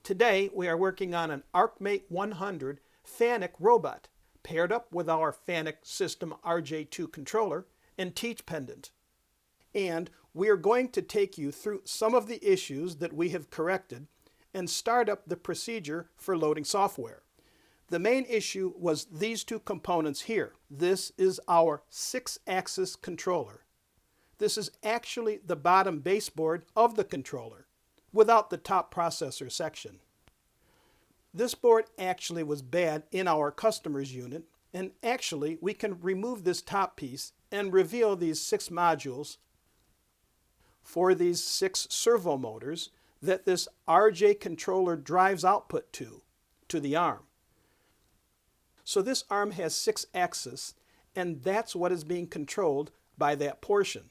Today we are working on an ArcMate 100 Fanuc Robot paired up with our Fanuc System R-J2 controller and Teach Pendant. And we are going to take you through some of the issues that we have corrected and start up the procedure for loading software. The main issue was these two components here. This is our 6-axis controller. This is actually the bottom baseboard of the controller, without the top processor section. This board actually was bad in our customer's unit, and actually we can remove this top piece and reveal these 6 modules for these 6 servo motors that this RJ controller drives output to the arm. So this arm has 6 axes, and that's what is being controlled by that portion.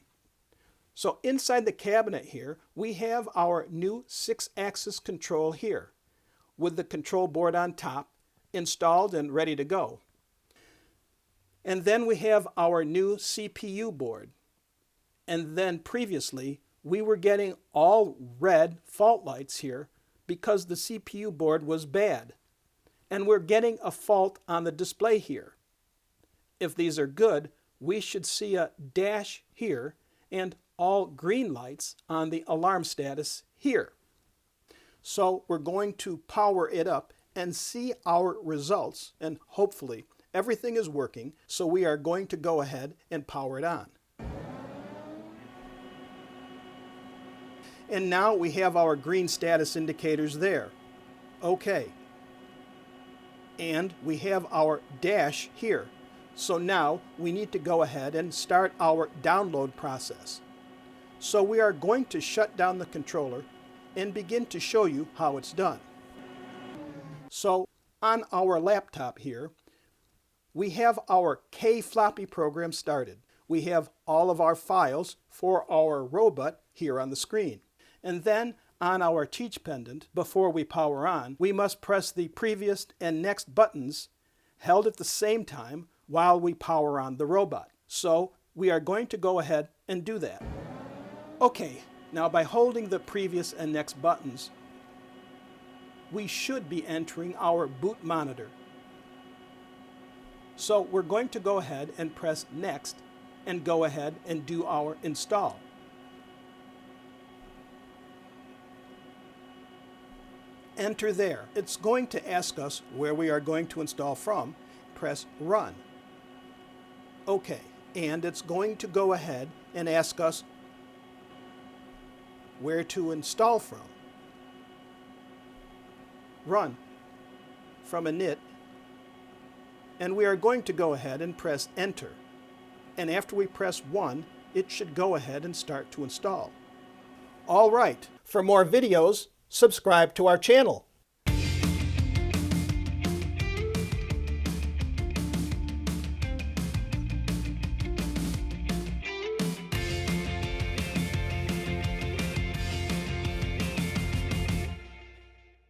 So inside the cabinet here, we have our new 6-axis control here, with the control board on top, installed and ready to go. And then we have our new CPU board. And then previously, we were getting all red fault lights here because the CPU board was bad. And we're getting a fault on the display here. If these are good, we should see a dash here and all green lights on the alarm status here. So we're going to power it up and see our results, and hopefully everything is working, so we are going to go ahead and power it on. And now we have our green status indicators there. Okay. And we have our dash here. So now we need to go ahead and start our download process. So we are going to shut down the controller and begin to show you how it's done. So on our laptop here, we have our K-floppy program started. We have all of our files for our robot here on the screen. And then on our Teach Pendant, before we power on, we must press the previous and next buttons held at the same time while we power on the robot. So we are going to go ahead and do that. Okay, now by holding the previous and next buttons, we should be entering our boot monitor. So we're going to go ahead and press next and go ahead and do our install. Enter there. It's going to ask us where we are going to install from. Press run. Okay, and it's going to go ahead and ask us where to install from. Run from init, and we are going to go ahead and press enter. And after we press 1, it should go ahead and start to install. All right, for more videos, subscribe to our channel.